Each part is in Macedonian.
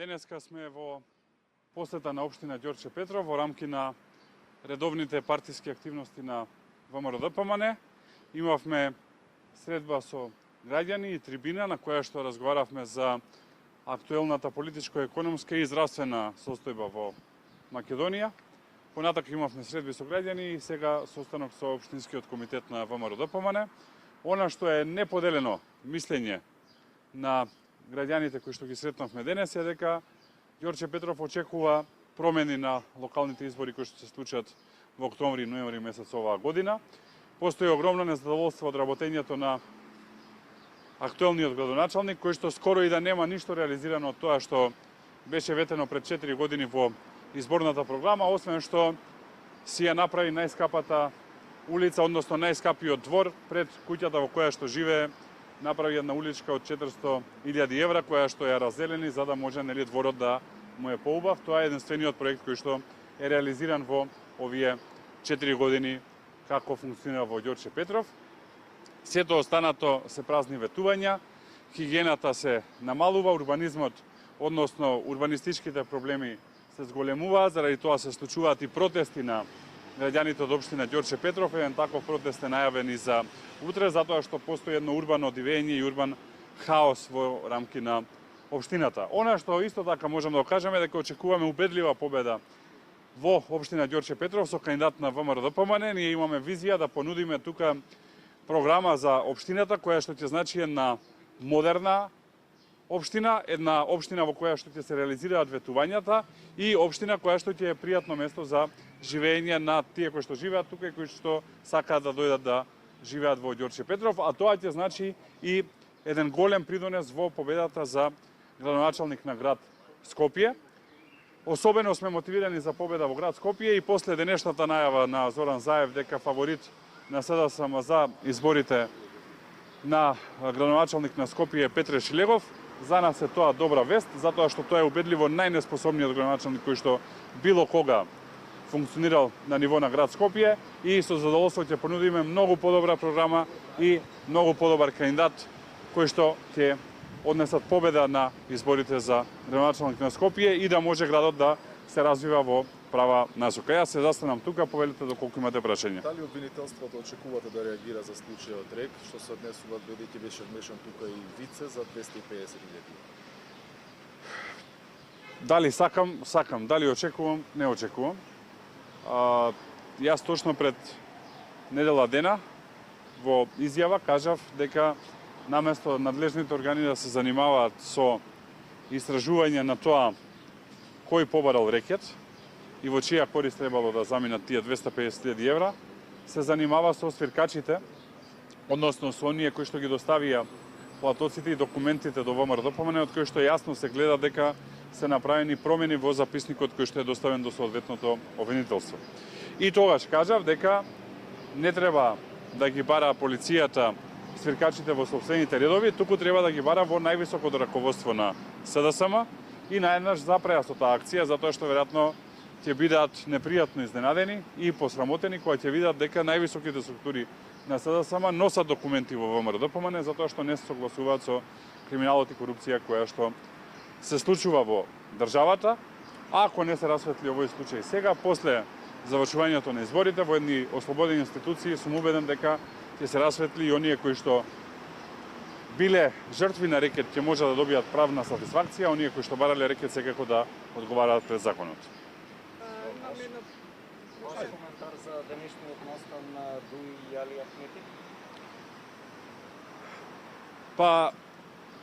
Денеска сме во посета на општина Ѓорче Петров во рамки на редовните партиски активности на ВМРО-ДПМН. Имавме средба со граѓани и трибина на која што разговаравме за актуелната политичко-економска и здравствена состојба во Македонија. Понатака имавме средби со граѓани и сега состанок со општинскиот комитет на ВМРО-ДПМН. Она што е неподелено мислење на граѓаните кои што ги сретнавме денес е дека Ѓорче Петров очекува промени на локалните избори кои што се случат во октомври и ноември месец оваа година. Постои огромно незадоволство од работењето на актуелниот градоначалник, кој што скоро и да нема ништо реализирано од тоа што беше ветено пред 4 години во изборната програма, освен што си ја направи најскапата улица, односно најскапиот двор пред куќата во која што живее, направи една уличка од 400.000 евра, која што ја разделени за да може дворот да му е поубав. Тоа е единствениот проект кој што е реализиран во овие 4 години како функционира во Ѓорче Петров. Сето останато се празни ветувања, хигиената се намалува, урбанизмот, односно урбанистичките проблеми се зголемуваат, заради тоа се случуваат и протести на граѓаните од општина Ѓорче Петров. Еден таков протест е најавен и за утре, затоа што постои едно урбано дивење и урбан хаос во рамки на општината. Она што исто така можеме да кажеме дека очекуваме убедлива победа во општина Ѓорче Петров со кандидат на ВМРО-ДПМН. Ние имаме визија да понудиме тука програма за општината која што ќе значи една модерна општина, една општина во која што ќе се реализираат ветувањата и општина која што ќе е пријатно место за живење на тие кои што живеат тука и кои што сакаат да дојдат да живеат во Ѓорче Петров, а тоа ќе значи и еден голем придонес во победата за градоначалник на град Скопје. Особено сме мотивирани за победа во град Скопје и после денешната најава на Зоран Заев дека фаворит на СДСМ за изборите на градоначалник на Скопје е Петре Шилегов. За нас е тоа добра вест, затоа што тоа е убедливо најнеспособниот градоначалник кој што било кога функционирал на ниво на град Скопје и со задоволство ќе понудиме многу подобра програма и многу подобар кандидат кој што ќе однесат победа на изборите за градоначалник на Скопје и да може градот да се развива во права насока. Јас се застанам тука, повелете доколку имате прашања. Дали обвинителството очекувате да реагира за случајот РЕК, што се однесува бидејќи беше вмешан тука и Вице за 250.000? Дали сакам, дали очекувам, не очекувам. Јас точно пред недела дена во изјава кажав дека наместо надлежните органи да се занимаваат со истражување на тоа кој побарал рекет и во чија корист требало да заминат тие 250.000 евра, се занимава со свиркачите, односно со оние кои што ги доставија платоците и документите до ВМРО-ДПМН, од кои што јасно се гледа дека се направени промени во записникот кој што е доставен до соодветното обвинителство. И тогаш кажав дека не треба да ги бара полицијата свиркачите во сопствените редови, туку треба да ги бара во највисокото раководство на СДСМ и наеднаш запреа со таа акција, затоа што веројатно ќе бидат непријатно изненадени и посрамотени кога ќе видат дека највисоките структури на СДСМ носат документи во ВМРО-ДПМН затоа што не се согласуваат со криминалот и корупција која што се случува во државата. А ако не се расветли овој случај сега, после завршувањето на изборите во едни ослободени институции, сум убеден дека ќе се расветли и оние кои што биле жртви на рекет ќе може да добијат правна сатисфакција, а оние кои што барале рекет секако да одговараат пред законот. Може коментар за денешниот настан на Дуи и Али Ахмети? Па,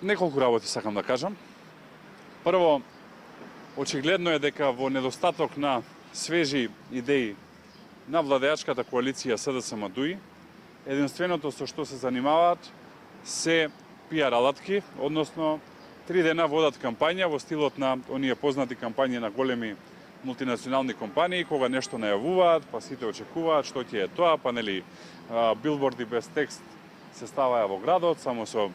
неколку работи сакам да кажам. Прво, очигледно е дека во недостаток на свежи идеи на владеачката коалиција СДСМ Дуи, единственото со што се занимаваат се пиар алатки, односно 3 дена водат кампања во стилот на оние познати кампањи на големи мултинационални компании, кога нешто најавуваат, па сите очекуваат што ќе е тоа, па нели билборди без текст се ставаја во градот, само со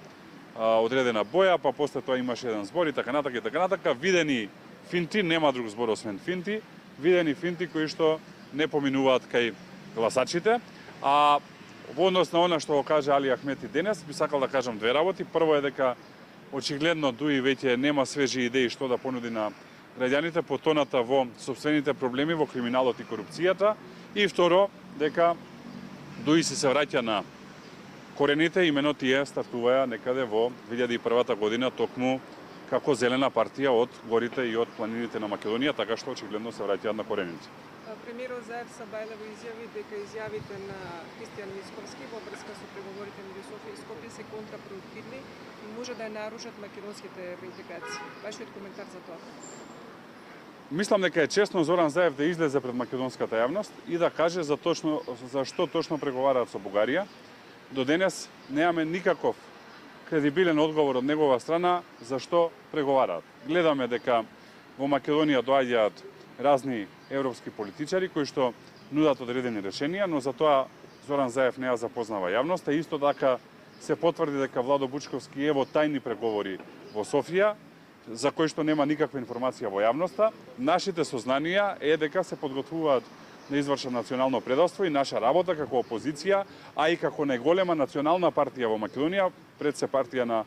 одредена боја, па после тоа имаше еден збор и така натака, видени финти, нема друг збор освен финти, видени финти кои што не поминуваат кај гласачите, а во однос на она што го каже Али Ахмети денес, би сакал да кажам две работи. Прво е дека очигледно Дуи веќе нема свежи идеи што да понуди на граѓаните, потоната во собствените проблеми, во криминалот и корупцијата. И второ, дека Дуи се враќа на корените, имено тие стартуваја некаде во 2001 година, токму како зелена партија од горите и од планините на Македонија, така што очигледно се враќаат на корените. Премиерот Заев Сабајлево изјави дека изјавите на Кристијан Мицковски во врска со преговорите меѓу Софија и Скопје се контрапродуктивни и може да ја нарушат македонските евроинтеграции. Вашиот коментар за тоа? Мислам дека е честно Зоран Заев да излезе пред македонската јавност и да каже за што точно преговараат со Бугарија. До денес немаме никаков кредибилен одговор од негова страна за што преговараат. Гледаме дека во Македонија доаѓаат разни европски политичари кои што нудат одредени решенија, но за тоа Зоран Заев не ја запознава јавноста. Исто така се потврди дека Владо Бучковски е во тајни преговори во Софија, за кои што нема никаква информација во јавноста. Нашите сознанија е дека се подготвуваат да извршат национално предавство и наша работа како опозиција, а и како најголема национална партија во Македонија, пред се партија на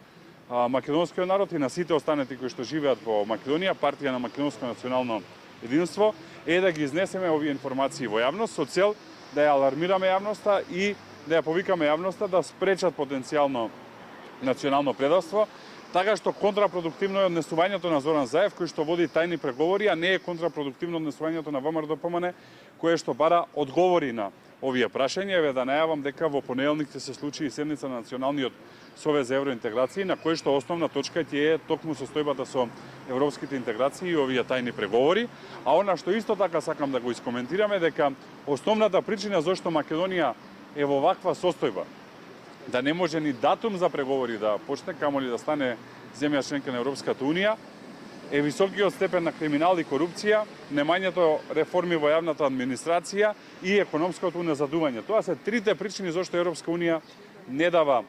македонскиот народ и на сите останати кои што живеат во Македонија, партија на македонско национално единство, е да ги изнесеме овие информации во јавност со цел да ја алармираме јавноста и да ја повикаме јавноста да спречат потенцијално национално предавство, така што контрапродуктивно е однесувањето на Зоран Заев, кој што води тајни преговори, а не е контрапродуктивно однесувањето на ВМРО-ДПМН, кое што бара одговори на овие прашања. Еве да најавам дека во понеделник ќе се случи и седница на Националниот совет за евроинтеграции, на кој што основна точка ќе е токму состојбата со европските интеграции и овие тајни преговори. А она што исто така сакам да го искоментираме дека основната причина зашто Македонија е во ваква состојба, да не може ни датум за преговори да почне, камоли да стане земја членка на Европската Унија, е високиот степен на криминал и корупција, немањето реформи во јавната администрација и економското уназадување. Тоа се трите причини зашто Европска Унија не дава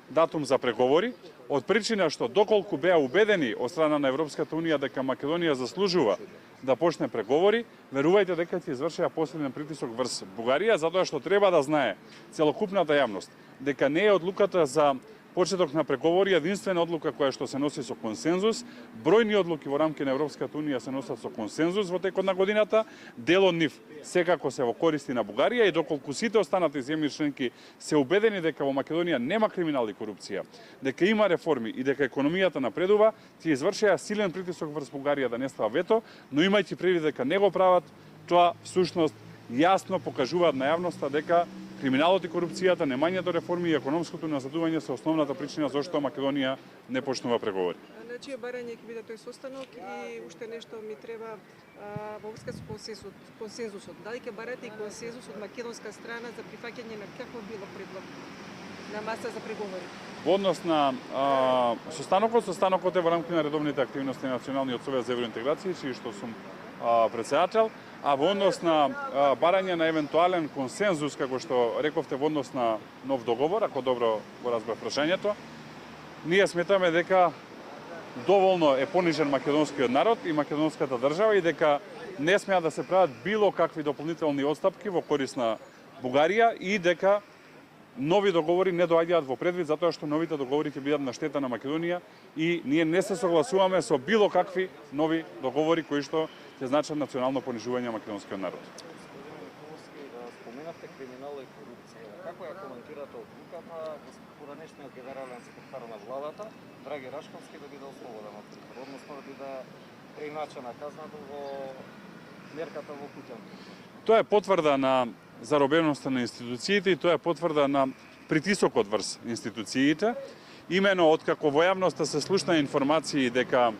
датум за преговори, од причина што доколку беа убедени од страна на Европската Унија дека Македонија заслужува да почне преговори, верувајте дека ќе извршеа посилен притисок врз Бугарија, затоа што треба да знае целокупната јавност дека не е одлуката за почеток на преговори единствена одлука која што се носи со консензус. Бројни одлуки во рамки на Европската Унија се носат со консензус во текот на годината. Дел од нив секако се во користи на Бугарија и доколку сите останати земји членки се убедени дека во Македонија нема криминал и корупција, дека има реформи и дека економијата напредува, ќе извршеа силен притисок врз Бугарија да не става вето, но имајќи предвид дека не го прават, тоа всушност јасно покажуваат на јавноста дека криминалот и корупцијата, немањето реформи и економското назадување се основната причина зашто Македонија не почнува преговори. На чие барање ќе биде тој состанок и уште нешто ми треба во врска со консензусот. Дали ќе барате и консензус од македонска страна за прифаќање на какво било предлог на маса за преговори? Во однос на состанокот е во рамки на редовните активности на Националниот совет за евроинтеграции, чиј што сум претседател, а во однос на барање на евентуален консензус, како што рековте, во однос на нов договор, ако добро го разбрав прашањето, ние сметаме дека доволно е понижен македонскиот народ и македонската држава и дека не смеа да се прават било какви дополнителни отстапки во корист на Бугарија и дека нови договори не доаѓаат во предвид, затоа што новите договори ќе бидат на штета на Македонија и ние не се согласуваме со било какви нови договори кои што ќе значат национално понижување на македонскиот народ. Споменавте криминал и корупција. Како ја коментирате одлуката поранешниот генерален секретар на владата, Драги Рашковски, да биде ослободен од притвор, односно да биде преиначена казната во мерката во куќата? Тоа е потврда на заробеноста на институциите и тоа е потврда на притисокот врз институциите. Имено откако во јавноста се слушна информации дека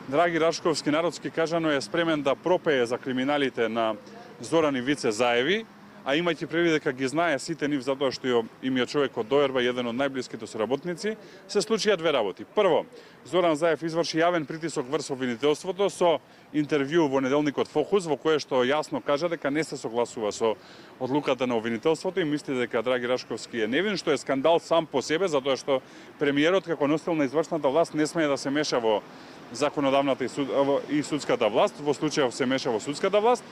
Драги Рашковски, народски кажано, е спремен да пропее за криминалите на Зоран и Вице Заеви, а имајќи предвид дека ги знае сите нив затоа што им е човек од доерба, еден од најблиските соработници, се случија две работи. Прво, Зоран Заев изврши јавен притисок врз обвинителството со интервју во неделникот Фокус, во кое што јасно кажа дека не се согласува со одлуката на обвинителството и мисли дека Драги Рашковски е невин, што е скандал сам по себе, затоа што премиерот како носител на извршната власт не смее да се меша во законодавната и судската власт, во случајов се меша во судската власт.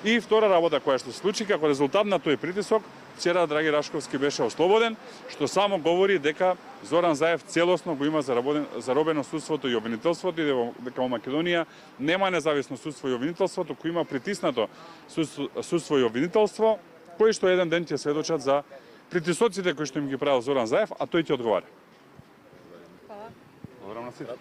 И втора работа која што се случи како резултат на тој притисок, вчера Драги Рашковски беше ослободен, што само говори дека Зоран Заев целосно го има заробено судството и обвинителството и дека во Македонија нема независно судство и обвинителство, туку има притиснато судство и обвинителство, кои што еден ден ќе сведочат за притисоците кои што им ги правил Зоран Заев, а тој ќе одговара. Hvala. Благодарам на сите.